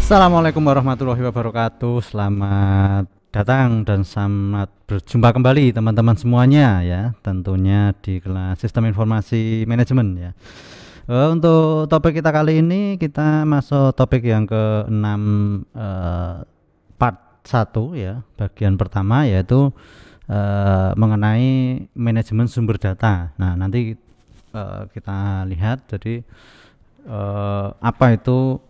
Assalamualaikum warahmatullahi wabarakatuh. Selamat datang dan selamat berjumpa kembali teman-teman semuanya ya. Tentunya di kelas Sistem Informasi Manajemen ya. Untuk topik kita kali ini kita masuk topik yang ke-6 part 1 ya. Bagian pertama yaitu mengenai manajemen sumber data. Nah, nanti kita lihat jadi apa itu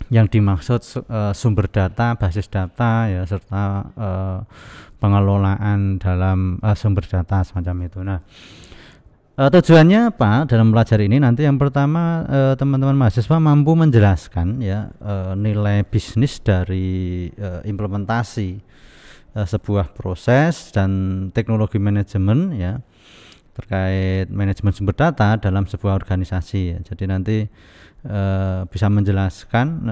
yang dimaksud sumber data, basis data ya, serta pengelolaan dalam sumber data semacam itu. Nah, tujuannya apa dalam belajar ini? Nanti yang pertama teman-teman mahasiswa mampu menjelaskan ya nilai bisnis dari implementasi sebuah proses dan teknologi manajemen ya terkait manajemen sumber data dalam sebuah organisasi ya. Jadi nanti bisa menjelaskan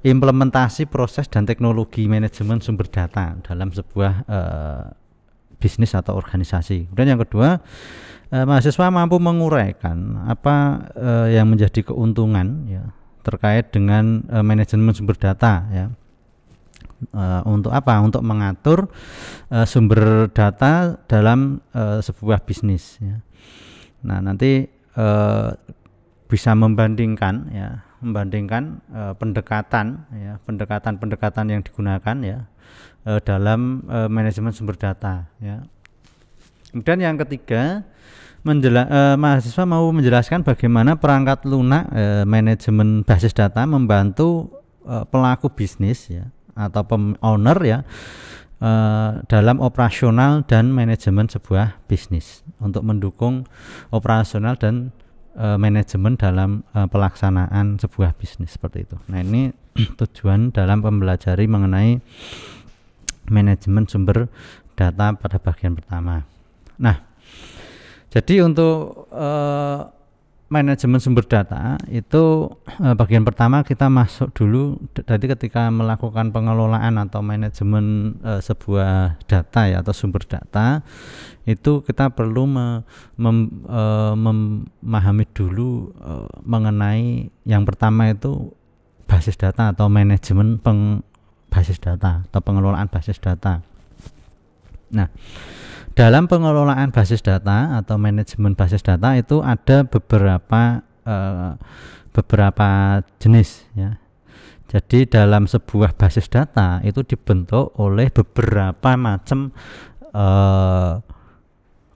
implementasi proses dan teknologi manajemen sumber data dalam sebuah bisnis atau organisasi. Kemudian yang kedua, mahasiswa mampu menguraikan apa yang menjadi keuntungan ya terkait dengan manajemen sumber data ya. Untuk apa? Untuk mengatur sumber data dalam sebuah bisnis ya. Nah, nanti bisa membandingkan pendekatan yang digunakan ya dalam manajemen sumber data ya. Kemudian yang ketiga, mahasiswa mau menjelaskan bagaimana perangkat lunak manajemen basis data membantu pelaku bisnis ya atau owner ya dalam operasional dan manajemen sebuah bisnis untuk mendukung operasional dan manajemen dalam pelaksanaan sebuah bisnis seperti itu. Nah, ini tujuan dalam mempelajari mengenai manajemen sumber data pada bagian pertama. Nah, jadi untuk manajemen sumber data itu bagian pertama kita masuk dulu. Jadi ketika melakukan pengelolaan atau manajemen sebuah data ya atau sumber data itu kita perlu memahami dulu mengenai yang pertama itu basis data atau manajemen basis data atau pengelolaan basis data. Nah, dalam pengelolaan basis data atau manajemen basis data itu ada beberapa jenis ya. Jadi dalam sebuah basis data itu dibentuk oleh beberapa macam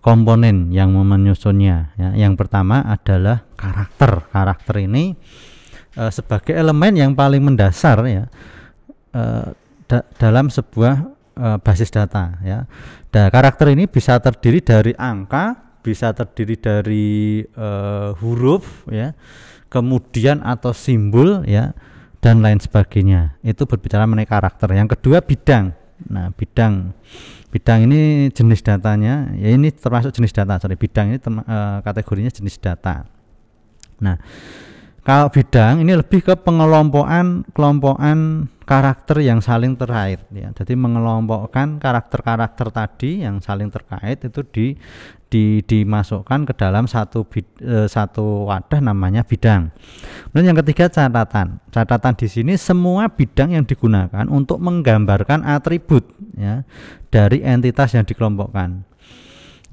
komponen yang menyusunnya ya. Yang pertama adalah karakter. Karakter ini sebagai elemen yang paling mendasar ya dalam sebuah basis data ya. Nah, karakter ini bisa terdiri dari angka, bisa terdiri dari huruf ya, kemudian atau simbol ya, dan lain sebagainya. Itu berbicara mengenai karakter. Yang kedua, bidang. Nah, bidang ini jenis datanya ya, ini termasuk jenis data. Bidang ini kategorinya jenis data. Nah, kalau bidang ini lebih ke kelompokan karakter yang saling terkait ya. Jadi mengelompokkan karakter-karakter tadi yang saling terkait itu dimasukkan ke dalam satu wadah namanya bidang. Kemudian yang ketiga, catatan. Catatan di sini semua bidang yang digunakan untuk menggambarkan atribut ya dari entitas yang dikelompokkan.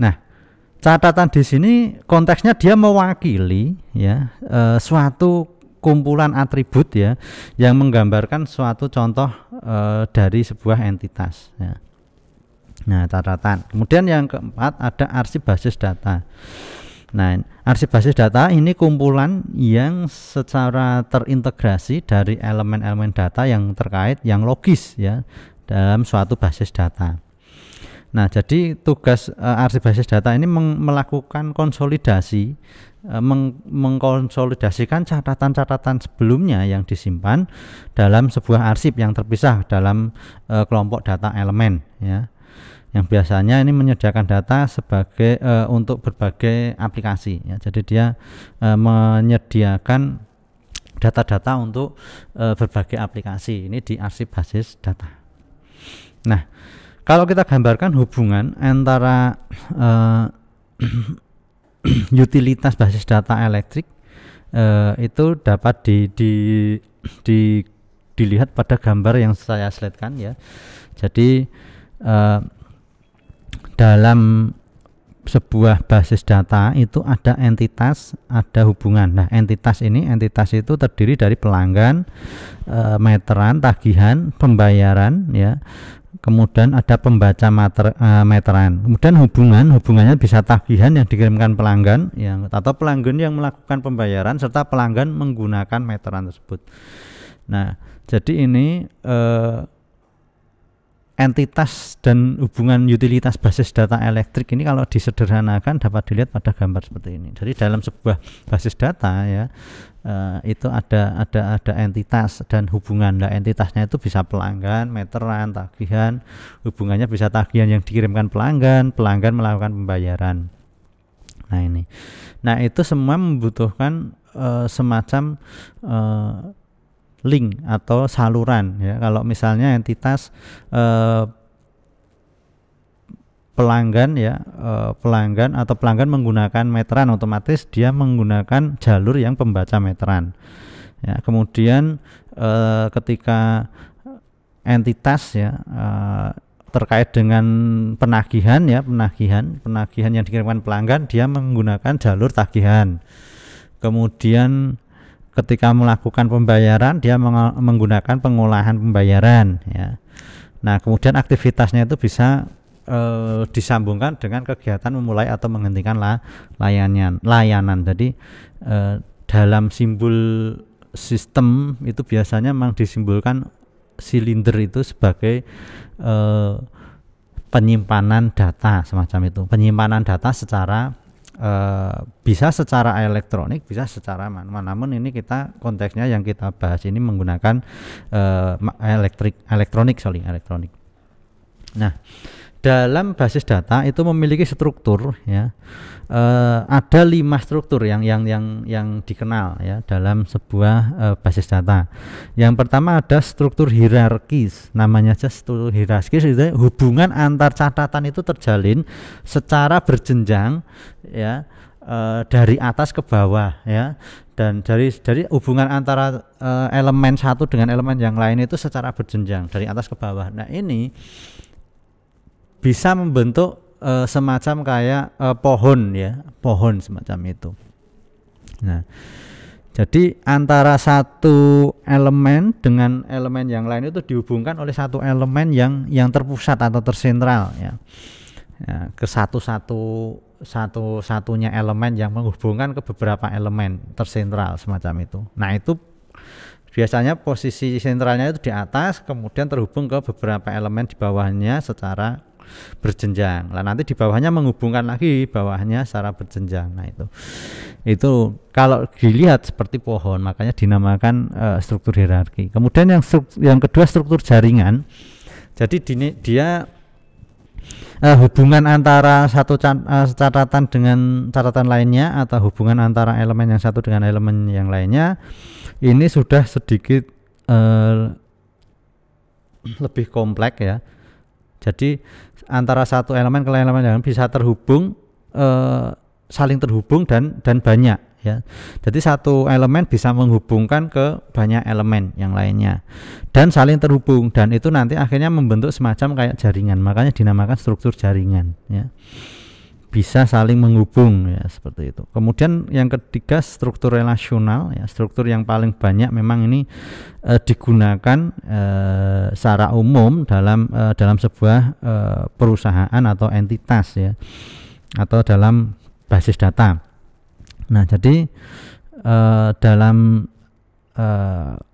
Nah, catatan di sini konteksnya dia mewakili ya suatu kumpulan atribut ya yang menggambarkan suatu contoh dari sebuah entitas ya. Nah, catatan. Kemudian yang keempat ada arsip basis data. Nah, arsip basis data ini kumpulan yang secara terintegrasi dari elemen-elemen data yang terkait yang logis ya dalam suatu basis data. Nah, jadi tugas arsip basis data ini melakukan konsolidasi, mengkonsolidasikan catatan-catatan sebelumnya yang disimpan dalam sebuah arsip yang terpisah dalam kelompok data elemen ya. Yang biasanya ini menyediakan data sebagai untuk berbagai aplikasi ya. Jadi dia menyediakan data-data untuk berbagai aplikasi. Ini di arsip basis data. Nah, kalau kita gambarkan hubungan antara utilitas basis data elektrik itu dapat di dilihat pada gambar yang saya slide-kan ya. Jadi dalam sebuah basis data itu ada entitas, ada hubungan. Nah, entitas itu terdiri dari pelanggan, meteran, tagihan, pembayaran ya. Kemudian ada pembaca meteran. Kemudian hubungannya bisa tagihan yang dikirimkan pelanggan atau pelanggan yang melakukan pembayaran serta pelanggan menggunakan meteran tersebut. Nah, jadi ini entitas dan hubungan utilitas basis data elektrik ini kalau disederhanakan dapat dilihat pada gambar seperti ini. Jadi dalam sebuah basis data ya itu ada entitas dan hubungan. Nah, entitasnya itu bisa pelanggan, meteran, tagihan. Hubungannya bisa tagihan yang dikirimkan pelanggan melakukan pembayaran. Nah, ini. Nah, itu semua membutuhkan semacam link atau saluran ya. Kalau misalnya entitas pelanggan atau pelanggan menggunakan meteran, otomatis dia menggunakan jalur yang pembaca meteran ya. Kemudian ketika entitas terkait dengan penagihan yang dikirimkan pelanggan, dia menggunakan jalur tagihan. Kemudian ketika melakukan pembayaran, dia menggunakan pengolahan pembayaran ya. Nah, kemudian aktivitasnya itu bisa disambungkan dengan kegiatan memulai atau menghentikan layanan. Jadi dalam simbol sistem itu biasanya memang disimbolkan silinder itu sebagai penyimpanan data semacam itu. Penyimpanan data secara bisa secara elektronik, bisa secara manual. Namun ini konteksnya yang kita bahas ini menggunakan elektronik. Nah, dalam basis data itu memiliki struktur ya. Ada 5 struktur yang dikenal ya dalam sebuah basis data. Yang pertama ada struktur hierarkis, namanya aja struktur hierarkis. Itu hubungan antar catatan itu terjalin secara berjenjang ya, dari atas ke bawah ya, dan dari hubungan antara elemen satu dengan elemen yang lain itu secara berjenjang dari atas ke bawah. Nah, ini bisa membentuk semacam kayak pohon semacam itu. Nah, jadi antara satu elemen dengan elemen yang lain itu dihubungkan oleh satu elemen yang terpusat atau tersentral ya, ke satunya elemen yang menghubungkan ke beberapa elemen tersentral semacam itu. Nah, itu biasanya posisi sentralnya itu di atas, kemudian terhubung ke beberapa elemen di bawahnya secara berjenjang. Lah, nanti di bawahnya menghubungkan lagi bawahnya secara berjenjang. Nah, itu kalau dilihat seperti pohon, makanya dinamakan struktur hierarki. Kemudian yang kedua struktur jaringan. Jadi dia hubungan antara satu catatan dengan catatan lainnya atau hubungan antara elemen yang satu dengan elemen yang lainnya ini sudah sedikit lebih kompleks ya. Jadi antara satu elemen ke elemen yang bisa terhubung, saling terhubung dan banyak ya. Jadi satu elemen bisa menghubungkan ke banyak elemen yang lainnya dan saling terhubung, dan itu nanti akhirnya membentuk semacam kayak jaringan. Makanya dinamakan struktur jaringan ya. Bisa saling menghubung ya, seperti itu. Kemudian yang ketiga struktur relasional ya. Struktur yang paling banyak memang ini digunakan secara umum dalam sebuah perusahaan atau entitas ya, atau dalam basis data. Nah, jadi dalam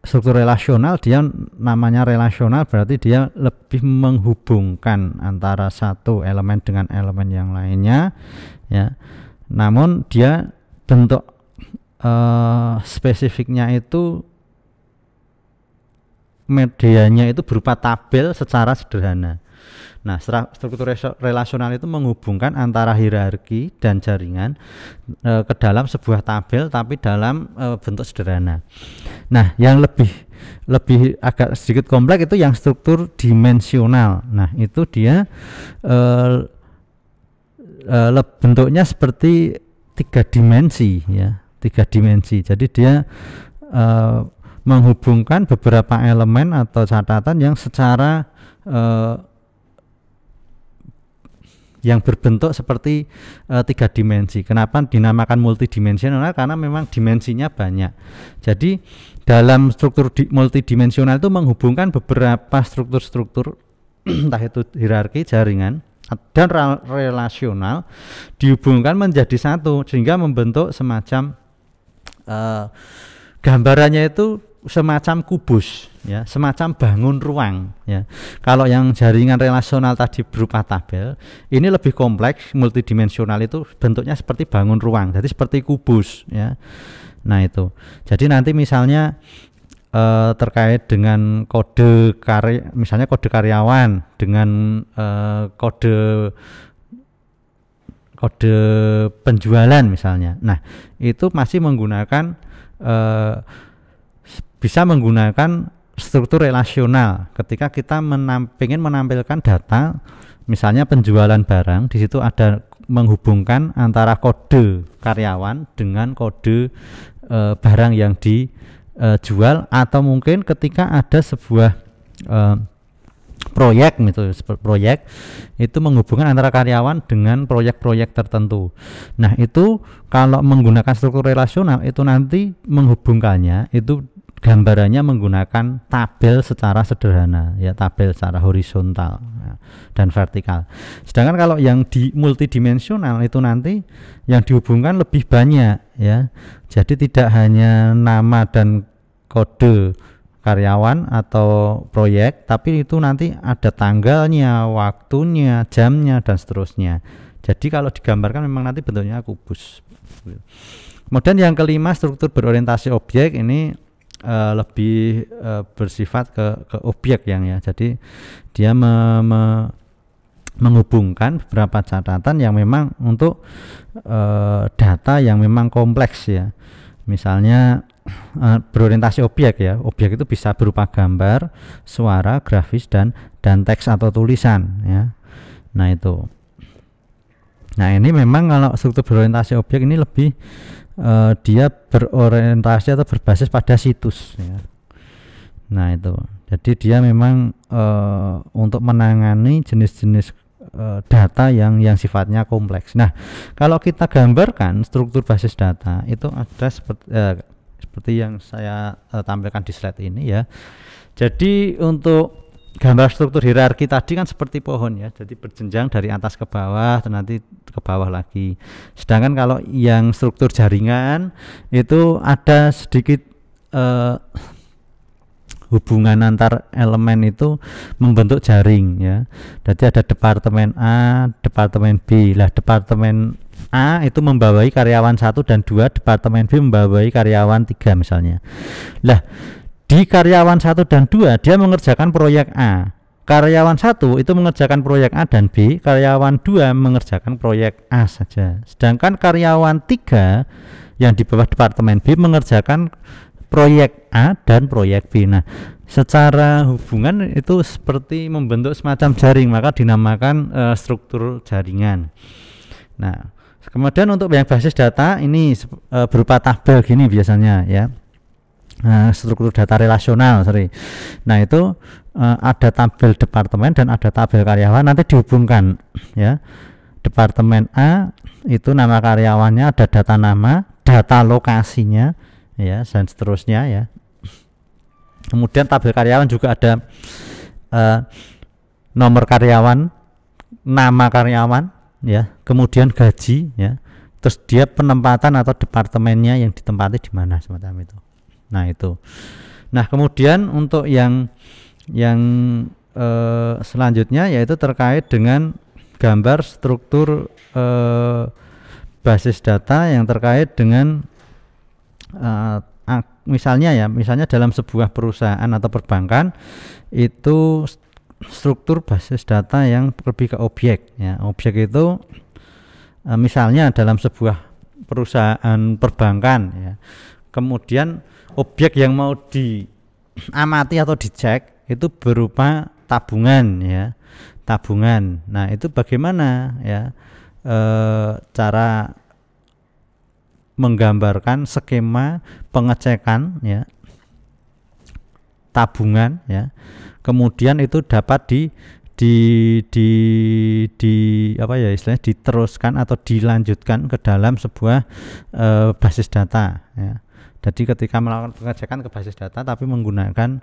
struktur relasional, dia namanya relasional berarti dia lebih menghubungkan antara satu elemen dengan elemen yang lainnya ya. Namun dia bentuk spesifiknya itu medianya itu berupa tabel secara sederhana. Nah, struktur relasional itu menghubungkan antara hierarki dan jaringan ke dalam sebuah tabel, tapi dalam bentuk sederhana. Nah, yang lebih agak sedikit kompleks itu yang struktur dimensional. Nah, itu dia bentuknya seperti 3 dimensi ya, 3 dimensi. Jadi dia menghubungkan beberapa elemen atau catatan yang secara yang berbentuk seperti 3 dimensi. Kenapa dinamakan multidimensional? Karena memang dimensinya banyak. Jadi dalam struktur multidimensional itu menghubungkan beberapa struktur-struktur entah itu hierarki, jaringan, dan relasional dihubungkan menjadi satu sehingga membentuk semacam gambarannya itu semacam kubus, ya, semacam bangun ruang, ya. Kalau yang jaringan relasional tadi berupa tabel, ini lebih kompleks, multidimensional itu bentuknya seperti bangun ruang, jadi seperti kubus, ya. Nah itu, jadi nanti misalnya terkait dengan kode misalnya kode karyawan dengan kode penjualan misalnya. Nah itu masih menggunakan bisa menggunakan struktur relasional ketika kita ingin menampilkan data misalnya penjualan barang. Di situ ada menghubungkan antara kode karyawan dengan kode barang yang dijual, atau mungkin ketika ada sebuah proyek itu menghubungkan antara karyawan dengan proyek-proyek tertentu. Nah itu kalau menggunakan struktur relasional itu nanti menghubungkannya itu gambarannya menggunakan tabel secara sederhana, ya, tabel secara horizontal, ya, dan vertikal. Sedangkan kalau yang di multidimensional itu nanti yang dihubungkan lebih banyak, ya. Jadi tidak hanya nama dan kode karyawan atau proyek, tapi itu nanti ada tanggalnya, waktunya, jamnya, dan seterusnya. Jadi kalau digambarkan memang nanti bentuknya kubus. Kemudian yang kelima, struktur berorientasi objek ini lebih bersifat ke objek yang, ya. Jadi dia menghubungkan beberapa catatan yang memang untuk data yang memang kompleks, ya. Misalnya berorientasi objek, ya. Objek itu bisa berupa gambar, suara, grafis, dan teks atau tulisan, ya. Nah itu. Nah ini memang kalau struktur berorientasi objek ini lebih dia berorientasi atau berbasis pada situs, ya. Nah itu, jadi dia memang untuk menangani jenis-jenis data yang sifatnya kompleks. Nah kalau kita gambarkan struktur basis data itu ada seperti yang saya tampilkan di slide ini, ya. Jadi untuk gambar struktur hierarki tadi kan seperti pohon, ya, jadi berjenjang dari atas ke bawah dan nanti ke bawah lagi. Sedangkan kalau yang struktur jaringan itu ada sedikit hubungan antar elemen itu membentuk jaring, ya. Jadi ada departemen A, departemen B. Lah departemen A itu membawai karyawan 1 dan 2, departemen B membawai karyawan 3 misalnya. Lah di karyawan 1 dan 2 dia mengerjakan proyek A. Karyawan 1 itu mengerjakan proyek A dan B, karyawan 2 mengerjakan proyek A saja. Sedangkan karyawan 3 yang di bawah departemen B mengerjakan proyek A dan proyek B. Nah, secara hubungan itu seperti membentuk semacam jaring, maka dinamakan struktur jaringan. Nah, kemudian untuk yang basis data ini berupa tabel gini biasanya, ya. Struktur data relasional, nah itu ada tabel departemen dan ada tabel karyawan, nanti dihubungkan, ya. Departemen A itu nama karyawannya, ada data nama, data lokasinya, ya, dan seterusnya, ya. Kemudian tabel karyawan juga ada nomor karyawan, nama karyawan, ya, kemudian gaji, ya, terus dia penempatan atau departemennya yang ditempati di mana, semacam itu. Nah itu. Nah kemudian untuk yang selanjutnya yaitu terkait dengan gambar struktur basis data yang terkait dengan misalnya dalam sebuah perusahaan atau perbankan itu struktur basis data yang lebih ke objek, ya. Objek itu misalnya dalam sebuah perusahaan perbankan, ya. Kemudian objek yang mau diamati atau dicek itu berupa tabungan, ya, tabungan. Nah itu bagaimana, ya, cara menggambarkan skema pengecekan ya tabungan ya. Kemudian itu dapat di apa ya istilahnya diteruskan atau dilanjutkan ke dalam sebuah basis data ya. Jadi ketika melakukan pengecekan ke basis data tapi menggunakan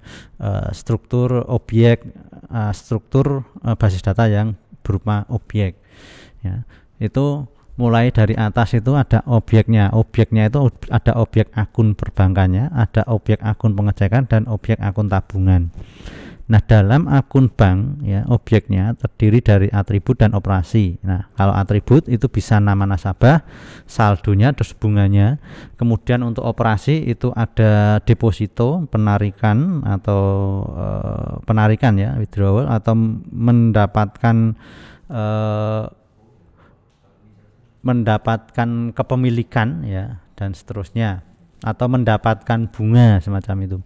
struktur objek basis data yang berupa objek ya. Itu mulai dari atas itu ada objeknya itu ada objek akun perbankannya, ada objek akun pengecekan dan objek akun tabungan. Nah, dalam akun bank ya objeknya terdiri dari atribut dan operasi. Nah, kalau atribut itu bisa nama nasabah, saldonya, terus bunganya. Kemudian untuk operasi itu ada deposito, penarikan atau penarikan ya, withdrawal atau mendapatkan kepemilikan ya dan seterusnya, atau mendapatkan bunga semacam itu.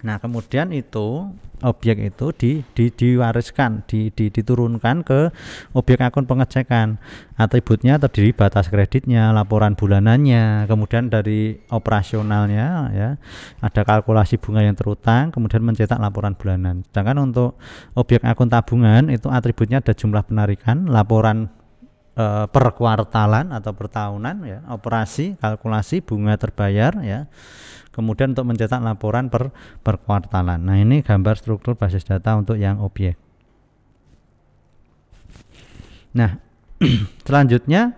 Nah, kemudian itu objek itu diwariskan, diturunkan ke objek akun pengecekan. Atributnya terdiri batas kreditnya, laporan bulanannya, kemudian dari operasionalnya ya, ada kalkulasi bunga yang terutang, kemudian mencetak laporan bulanan. Sedangkan untuk objek akun tabungan itu atributnya ada jumlah penarikan, laporan per kuartalan atau per tahunan ya, operasi, kalkulasi bunga terbayar ya. Kemudian untuk mencetak laporan per kuartalan. Nah, ini gambar struktur basis data untuk yang objek. Nah, selanjutnya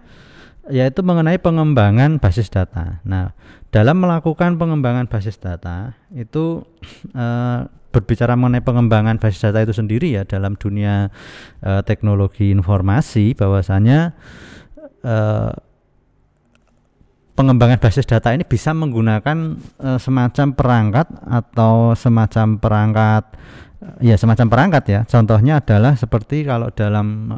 yaitu mengenai pengembangan basis data. Nah, dalam melakukan pengembangan basis data itu berbicara mengenai pengembangan basis data itu sendiri ya dalam dunia teknologi informasi, bahwasanya pengembangan basis data ini bisa menggunakan semacam perangkat atau semacam perangkat ya. Contohnya adalah seperti kalau dalam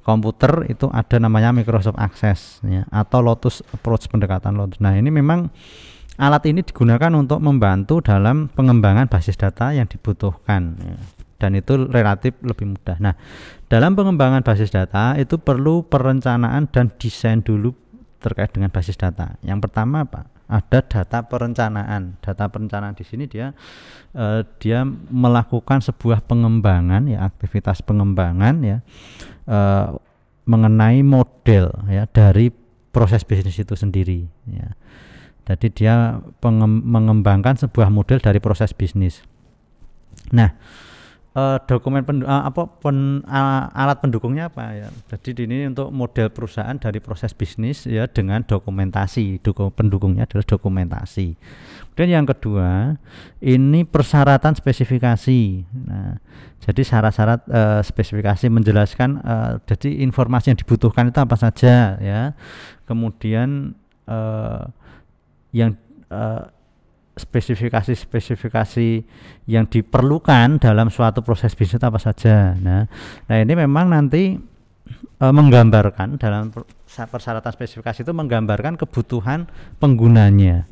komputer itu ada namanya Microsoft Access ya, atau Lotus Approach, pendekatan Lotus. Nah, ini memang alat ini digunakan untuk membantu dalam pengembangan basis data yang dibutuhkan ya, dan itu relatif lebih mudah. Nah, dalam pengembangan basis data itu perlu perencanaan dan desain dulu terkait dengan basis data. Yang pertama apa? Ada data perencanaan. Data perencanaan di sini dia melakukan sebuah pengembangan ya, aktivitas pengembangan ya mengenai model ya dari proses bisnis itu sendiri ya. Jadi dia mengembangkan sebuah model dari proses bisnis. Nah, dokumen alat pendukungnya apa ya? Jadi ini untuk model perusahaan dari proses bisnis ya dengan dokumentasi. Pendukungnya adalah dokumentasi. Kemudian yang kedua, ini persyaratan spesifikasi. Nah, jadi syarat-syarat spesifikasi menjelaskan jadi informasi yang dibutuhkan itu apa saja ya. Kemudian yang spesifikasi yang diperlukan dalam suatu proses bisnis apa saja. Nah ini memang nanti menggambarkan dalam persyaratan spesifikasi itu menggambarkan kebutuhan penggunanya.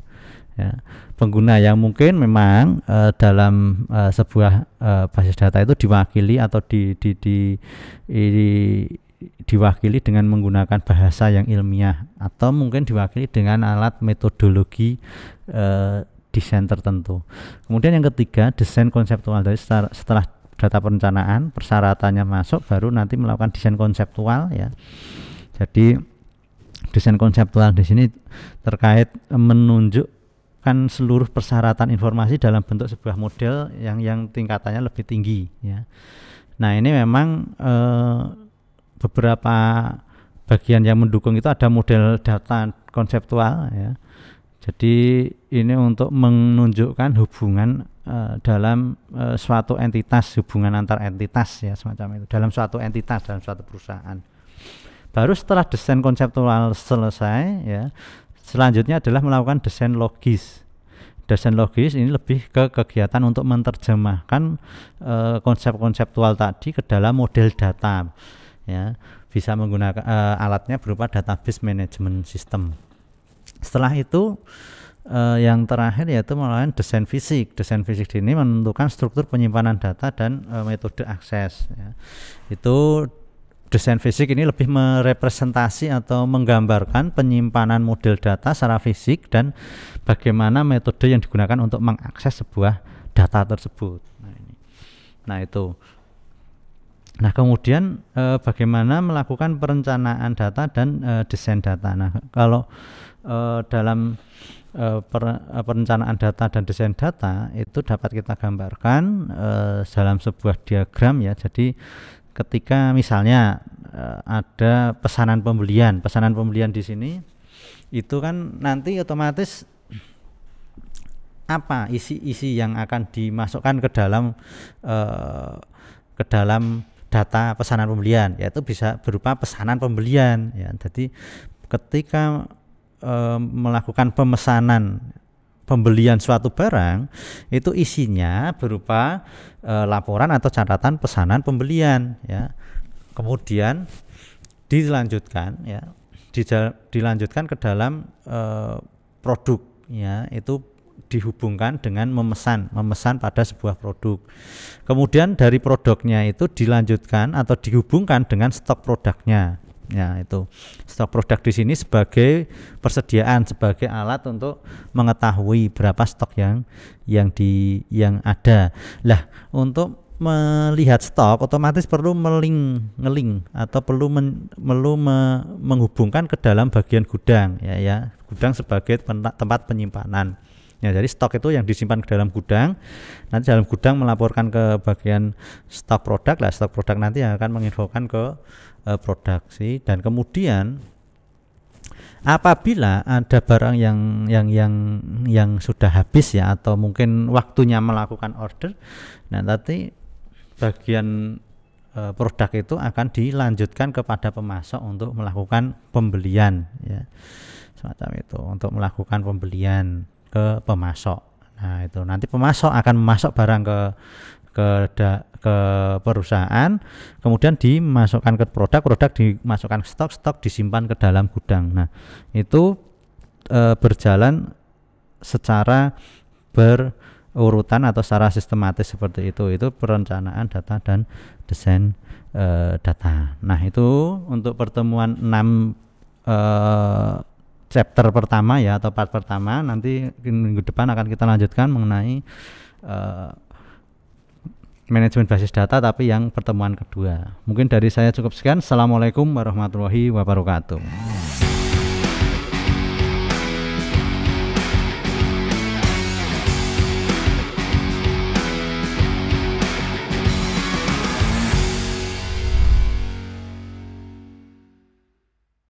Ya, pengguna yang mungkin memang dalam sebuah basis data itu diwakili atau diwakili dengan menggunakan bahasa yang ilmiah atau mungkin diwakili dengan alat metodologi desain tertentu. Kemudian yang ketiga, desain konseptual. Dari setelah data perencanaan, persyaratannya masuk, baru nanti melakukan desain konseptual ya. Jadi desain konseptual di sini terkait menunjukkan seluruh persyaratan informasi dalam bentuk sebuah model yang tingkatannya lebih tinggi ya. Nah, ini memang beberapa bagian yang mendukung itu ada model data konseptual ya. Jadi ini untuk menunjukkan hubungan dalam suatu entitas, hubungan antar entitas ya, semacam itu dalam suatu entitas, dalam suatu perusahaan. Baru setelah desain konseptual selesai ya, selanjutnya adalah melakukan desain logis. Desain logis ini lebih ke kegiatan untuk menerjemahkan konsep konseptual tadi ke dalam model data ya, bisa menggunakan alatnya berupa database management system. Setelah itu yang terakhir yaitu melakukan desain fisik. Desain fisik ini menentukan struktur penyimpanan data dan metode akses ya. Itu desain fisik ini lebih merepresentasi atau menggambarkan penyimpanan model data secara fisik dan bagaimana metode yang digunakan untuk mengakses sebuah data tersebut. Nah itu. Nah kemudian bagaimana melakukan perencanaan data dan desain data. Nah kalau dalam perencanaan data dan desain data itu dapat kita gambarkan dalam sebuah diagram ya. Jadi ketika misalnya ada pesanan pembelian di sini itu kan nanti otomatis apa isi yang akan dimasukkan ke dalam data pesanan pembelian, yaitu bisa berupa pesanan pembelian ya. Jadi ketika melakukan pembelian suatu barang itu isinya berupa laporan atau catatan pesanan pembelian ya. Kemudian dilanjutkan ya, dilanjutkan ke dalam produk ya, itu dihubungkan dengan memesan pada sebuah produk. Kemudian dari produknya itu dilanjutkan atau dihubungkan dengan stok produknya. Ya, itu stok produk di sini sebagai persediaan, sebagai alat untuk mengetahui berapa stok yang ada. Lah, untuk melihat stok otomatis perlu ngeling atau perlu menghubungkan ke dalam bagian gudang ya, gudang sebagai tempat penyimpanan. Ya, jadi stok itu yang disimpan ke dalam gudang, nanti dalam gudang melaporkan ke bagian stok produk, lah stok produk nanti yang akan menginfokan ke produksi. Dan kemudian apabila ada barang yang sudah habis ya, atau mungkin waktunya melakukan order, nah nanti bagian produk itu akan dilanjutkan kepada pemasok untuk melakukan pembelian ya, semacam itu, untuk melakukan pembelian ke pemasok. Nah itu nanti pemasok akan memasok barang ke perusahaan, kemudian dimasukkan ke produk dimasukkan ke stok disimpan ke dalam gudang. Nah itu berjalan secara berurutan atau secara sistematis seperti itu perencanaan data dan desain data. Nah itu untuk pertemuan 6 chapter pertama ya, atau part pertama. Nanti minggu depan akan kita lanjutkan mengenai manajemen basis data, tapi yang pertemuan kedua. Mungkin dari saya cukup sekian. Assalamualaikum warahmatullahi wabarakatuh.